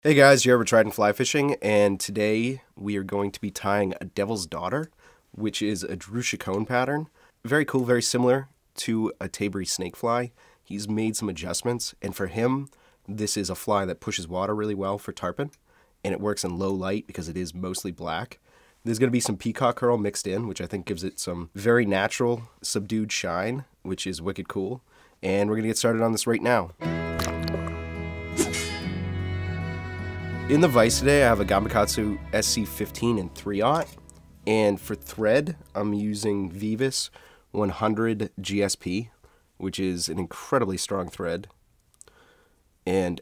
Hey guys, you ever tried fly fishing? And today we are going to be tying a devil's daughter, which is a Chicone pattern. Very cool, very similar to a Tabry snake fly. He's made some adjustments, and for him, this is a fly that pushes water really well for tarpon, and it works in low light because it is mostly black. There's going to be some peacock curl mixed in, which I think gives it some very natural, subdued shine, which is wicked cool. And we're going to get started on this right now. In the vise today, I have a Gamakatsu SC15 in 3/0, and for thread, I'm using Vivis 100 GSP, which is an incredibly strong thread, and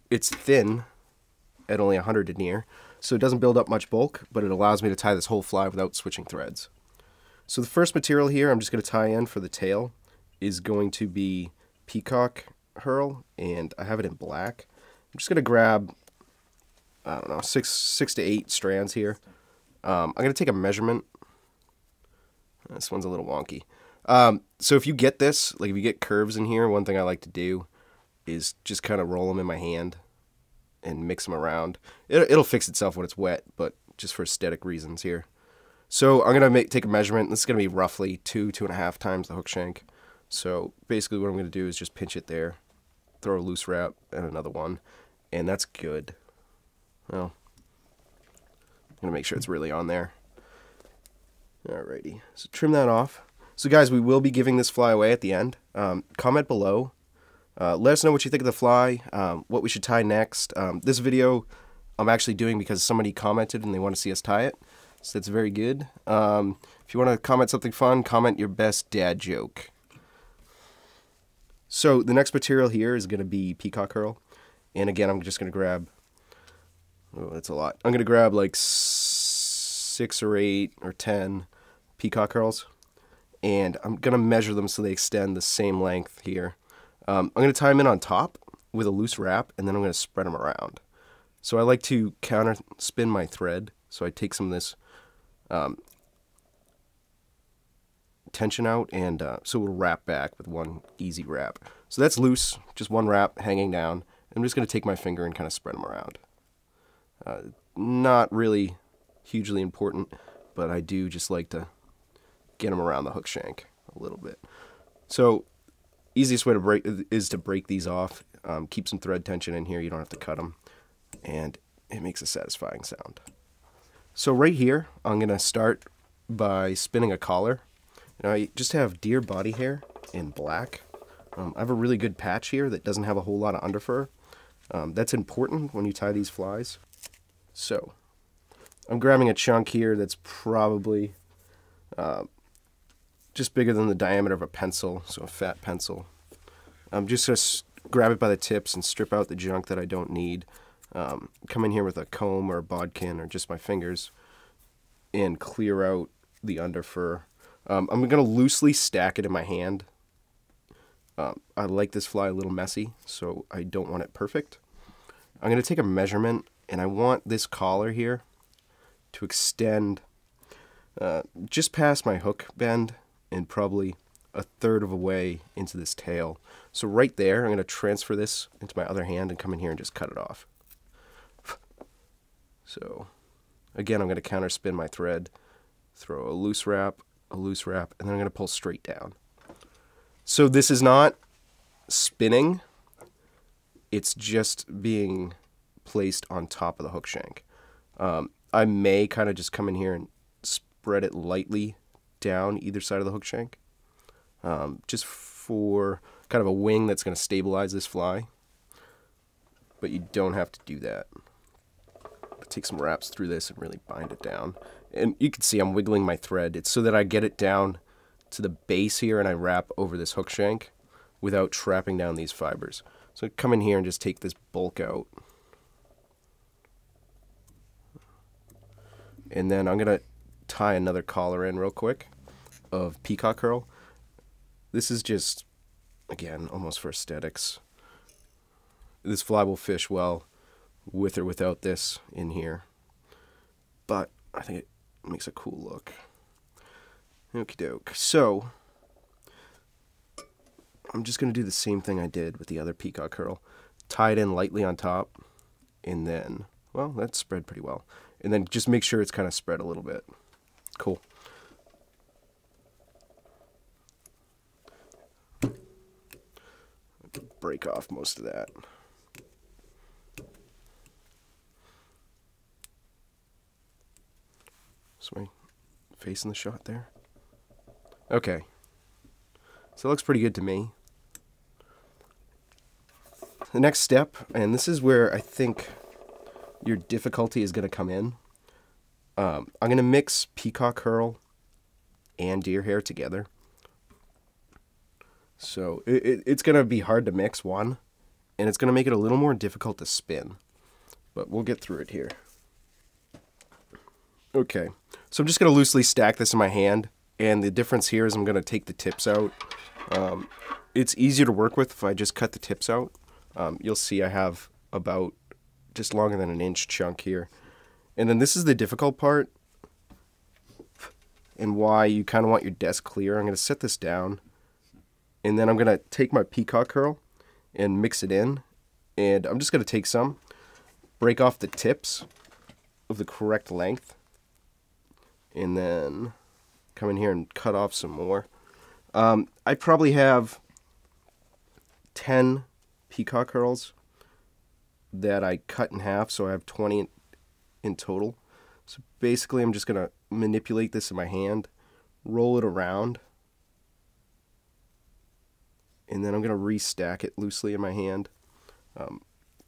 it's thin at only 100 denier, so it doesn't build up much bulk, but it allows me to tie this whole fly without switching threads. So the first material here I'm just going to tie in for the tail is going to be peacock herl, and I have it in black. I'm just going to grab, I don't know, six to eight strands here. I'm going to take a measurement. This one's a little wonky. So if you get this, like if you get curves in here, one thing I like to do is just kind of roll them in my hand and mix them around. It'll fix itself when it's wet, but just for aesthetic reasons here. So I'm going to take a measurement. This is going to be roughly 2.5 times the hook shank. So basically what I'm going to do is just pinch it there, throw a loose wrap and another one, and that's good. Well, I'm going to make sure it's really on there. Alrighty, so trim that off. So guys, we will be giving this fly away at the end. Comment below. Let us know what you think of the fly, what we should tie next. This video I'm actually doing because somebody commented and they want to see us tie it. So that's very good. If you want to comment something fun, comment your best dad joke. So the next material here is going to be peacock curl. And again, I'm just going to grab, oh, that's a lot. I'm going to grab like 6 or 8 or 10 peacock curls, and I'm going to measure them so they extend the same length here. I'm going to tie them in on top with a loose wrap, and then I'm going to spread them around. So I like to counter spin my thread, so I take some of this tension out, and so it'll wrap back with one easy wrap. So that's loose, just one wrap hanging down. I'm just going to take my finger and kind of spread them around. Not really hugely important, but I do just like to get them around the hook shank a little bit. So easiest way to break is to break these off. Keep some thread tension in here. You don't have to cut them, and it makes a satisfying sound. So right here, I'm going to start by spinning a collar. Now I just have deer body hair in black. I have a really good patch here that doesn't have a whole lot of underfur. That's important when you tie these flies. So I'm grabbing a chunk here that's probably just bigger than the diameter of a pencil, so a fat pencil. I'm just going to grab it by the tips and strip out the junk that I don't need. Come in here with a comb or a bodkin or just my fingers and clear out the underfur. I'm going to loosely stack it in my hand. I like this fly a little messy, so I don't want it perfect. I'm going to take a measurement, and I want this collar here to extend just past my hook bend and probably 1/3 of a way into this tail. So right there, I'm going to transfer this into my other hand and come in here and just cut it off. So again, I'm going to counter spin my thread, throw a loose wrap, and then I'm going to pull straight down. So this is not spinning, it's just being placed on top of the hook shank. I may kind of just come in here and spread it lightly down either side of the hook shank, just for kind of a wing that's going to stabilize this fly, but you don't have to do that. Take some wraps through this and really bind it down. And you can see I'm wiggling my thread. It's so that I get it down to the base here and I wrap over this hook shank without trapping down these fibers. So I come in here and just take this bulk out. And then I'm going to tie another collar in real quick of peacock curl. This is just, again, almost for aesthetics. This fly will fish well with or without this in here, but I think it makes a cool look. Okie doke. So I'm just going to do the same thing I did with the other peacock curl. Tie it in lightly on top And then, well, that's spread pretty well. And then just make sure it's kind of spread a little bit. Cool. Break off most of that. Is my face in the shot there? Okay. So it looks pretty good to me. The next step, and this is where I think your difficulty is going to come in. I'm going to mix peacock curl and deer hair together. So it's going to be hard to mix, one, and it's going to make it a little more difficult to spin. But we'll get through it here. Okay, so I'm just going to loosely stack this in my hand, and the difference here is I'm going to take the tips out. It's easier to work with if I just cut the tips out. You'll see I have about just longer than an inch chunk here. And then this is the difficult part and why you kind of want your desk clear. I'm going to set this down, and then I'm going to take my peacock curl and mix it in. And I'm just going to take some, break off the tips of the correct length, and then come in here and cut off some more. I probably have 10 peacock curls that I cut in half, so I have 20 in total. So basically I'm just going to manipulate this in my hand, roll it around, and then I'm going to restack it loosely in my hand.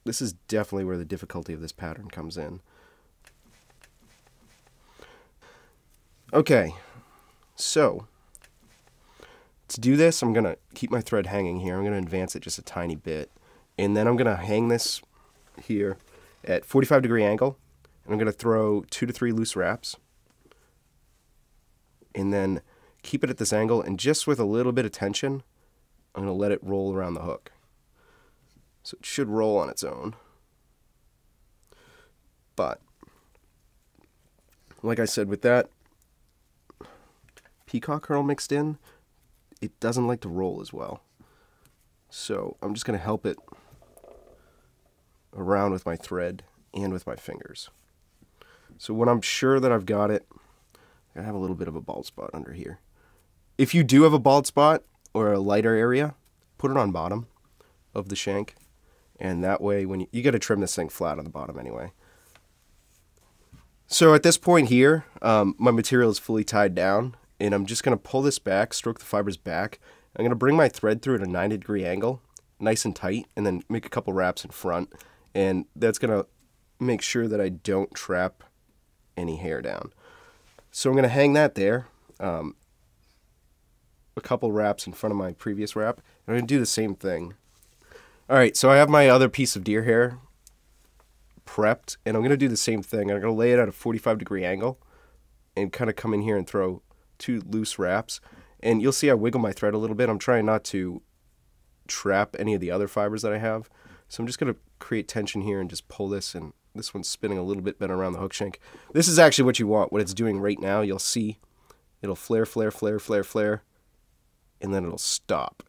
This is definitely where the difficulty of this pattern comes in. Okay, so to do this, I'm going to keep my thread hanging here. I'm going to advance it just a tiny bit, and then I'm going to hang this here at 45-degree angle, and I'm going to throw 2 to 3 loose wraps, and then keep it at this angle, and just with a little bit of tension, I'm going to let it roll around the hook. So it should roll on its own. But, like I said, with that peacock curl mixed in, it doesn't like to roll as well. So I'm just going to help it around with my thread and with my fingers. So when I'm sure that I've got it, I have a little bit of a bald spot under here. If you do have a bald spot or a lighter area, put it on bottom of the shank, and that way when you got to trim this thing flat on the bottom anyway. So at this point here, my material is fully tied down, and I'm just going to pull this back, stroke the fibers back. I'm going to bring my thread through at a 90-degree angle, nice and tight, and then make a couple wraps in front, and that's going to make sure that I don't trap any hair down. So I'm going to hang that there, a couple wraps in front of my previous wrap, and I'm going to do the same thing. Alright, so I have my other piece of deer hair prepped, and I'm going to do the same thing. I'm going to lay it at a 45-degree angle and kind of come in here and throw 2 loose wraps. And you'll see I wiggle my thread a little bit. I'm trying not to trap any of the other fibers that I have. So I'm just going to create tension here and just pull this, and this one's spinning a little bit better around the hook shank. This is actually what you want. What it's doing right now, you'll see it'll flare, flare, flare, flare, flare, and then it'll stop.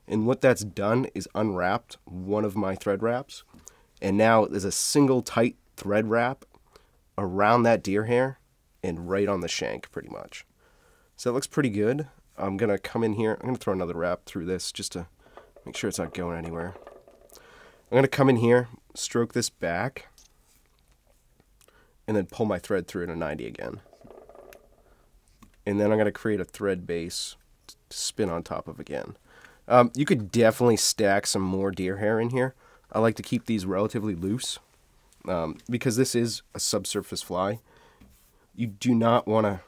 And what that's done is unwrapped one of my thread wraps, and now there's a single tight thread wrap around that deer hair and right on the shank pretty much. So that looks pretty good. I'm going to come in here. I'm going to throw another wrap through this just to make sure it's not going anywhere. I'm going to come in here, stroke this back, and then pull my thread through at a 90 again. And then I'm going to create a thread base to spin on top of again. You could definitely stack some more deer hair in here. I like to keep these relatively loose because this is a subsurface fly. You do not want to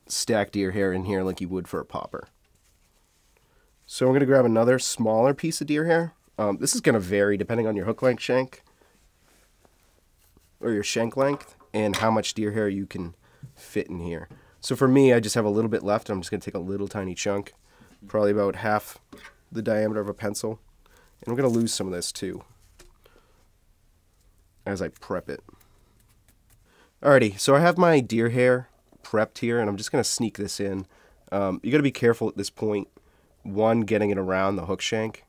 stack deer hair in here like you would for a popper. So I'm going to grab another smaller piece of deer hair. This is going to vary depending on your hook length shank or your shank length and how much deer hair you can fit in here. So for me, I just have a little bit left. I'm just going to take a little tiny chunk, probably about half the diameter of a pencil. And I'm going to lose some of this too as I prep it. Alrighty, so I have my deer hair prepped here, and I'm just going to sneak this in. You got to be careful at this point. 1, getting it around the hook shank,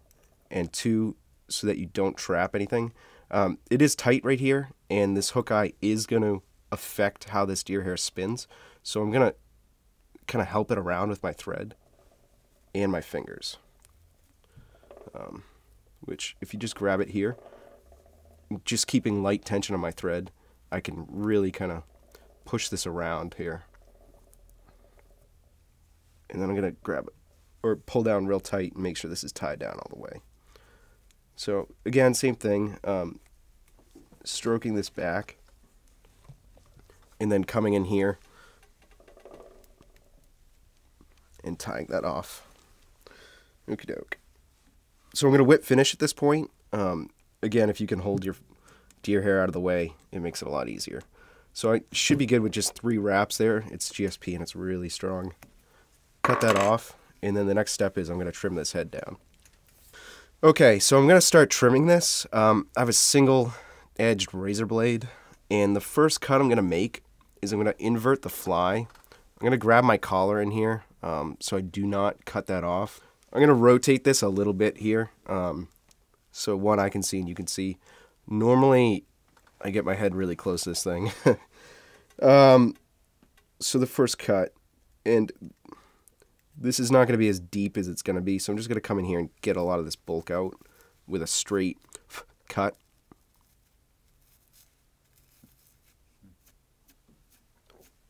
and 2, so that you don't trap anything. It is tight right here, and this hook eye is going to affect how this deer hair spins. So I'm going to kind of help it around with my thread and my fingers. Which, if you just grab it here, just keeping light tension on my thread, I can really kind of push this around here. And then I'm going to grab it, or pull down real tight and make sure this is tied down all the way. So again, same thing, stroking this back, and then coming in here and tying that off. Okie doke. So I'm going to whip finish at this point. Again, if you can hold your deer hair out of the way, it makes it a lot easier. So I should be good with just 3 wraps there. It's GSP and it's really strong. Cut that off, and then the next step is I'm going to trim this head down. Okay, so I'm going to start trimming this. I have a single-edged razor blade, and the first cut I'm going to make is I'm going to invert the fly. I'm going to grab my collar in here, so I do not cut that off. I'm going to rotate this a little bit here, so one I can see and you can see. Normally, I get my head really close to this thing. So the first cut, and this is not going to be as deep as it's going to be, so I'm just going to come in here and get a lot of this bulk out with a straight cut.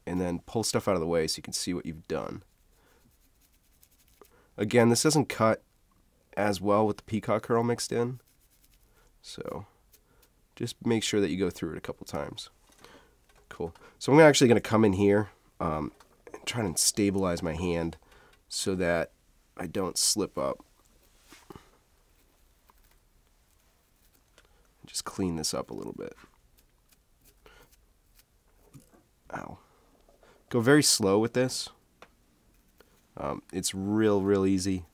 And then pull stuff out of the way so you can see what you've done. Again, this doesn't cut as well with the peacock curl mixed in, so just make sure that you go through it a couple times. Cool. So I'm actually going to come in here and try to stabilize my hand so that I don't slip up. Just clean this up a little bit. Ow. Go very slow with this. It's real easy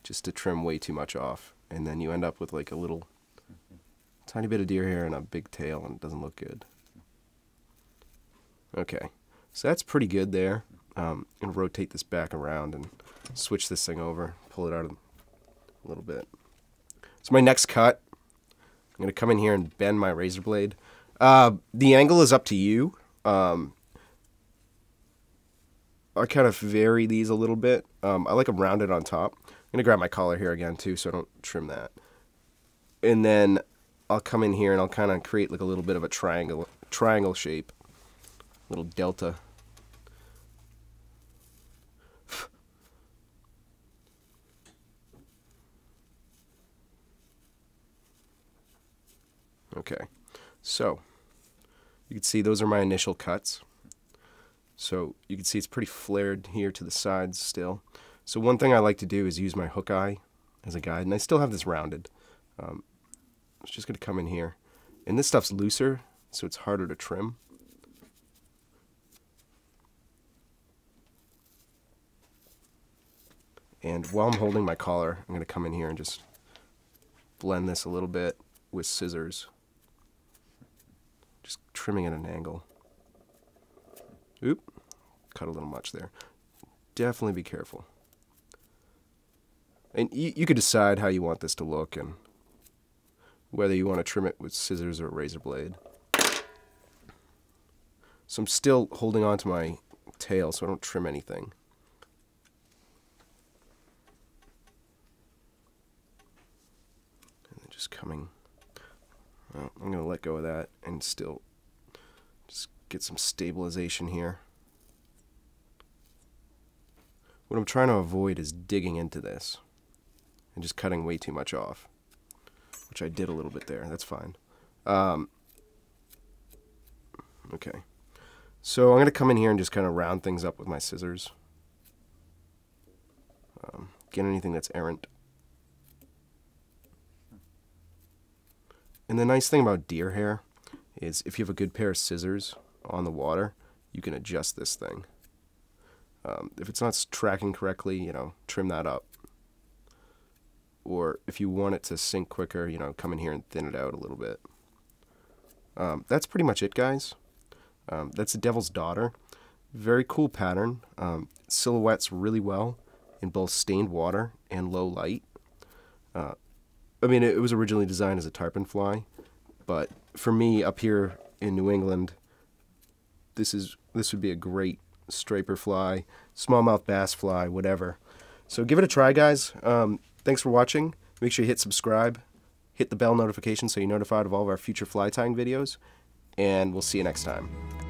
just to trim way too much off, and then you end up with like a little tiny bit of deer hair and a big tail, and it doesn't look good. Okay, so that's pretty good there. I'm going to rotate this back around and switch this thing over, pull it out a little bit. So my next cut, I'm going to come in here and bend my razor blade. The angle is up to you. I kind of vary these a little bit. I like them rounded on top. I'm going to grab my collar here again too so I don't trim that. And then I'll come in here and I'll kind of create like a little bit of a triangle shape. Little delta. Okay, so you can see those are my initial cuts. So you can see it's pretty flared here to the sides still. So one thing I like to do is use my hook eye as a guide, and I still have this rounded. I'm just going to come in here, and this stuff's looser, so it's harder to trim. And while I'm holding my collar, I'm going to come in here and just blend this a little bit with scissors. Just trimming at an angle. Oop, cut a little much there. Definitely be careful. And you could decide how you want this to look and whether you want to trim it with scissors or a razor blade. So I'm still holding on to my tail so I don't trim anything. And then just coming, well, I'm going to let go of that and still just get some stabilization here. What I'm trying to avoid is digging into this and just cutting way too much off, which I did a little bit there. That's fine. Okay. So I'm going to come in here and just kind of round things up with my scissors. Get anything that's errant. And the nice thing about deer hair is if you have a good pair of scissors on the water, you can adjust this thing. If it's not tracking correctly, you know, trim that up. Or if you want it to sink quicker, you know, come in here and thin it out a little bit. That's pretty much it, guys. That's the Devil's Daughter. Very cool pattern. Silhouettes really well in both stained water and low light. I mean, it was originally designed as a tarpon fly, But for me, up here in New England, this would be a great striper fly, smallmouth bass fly, whatever. So give it a try, guys. Thanks for watching. Make sure you hit subscribe, hit the bell notification so you're notified of all of our future fly tying videos, and we'll see you next time.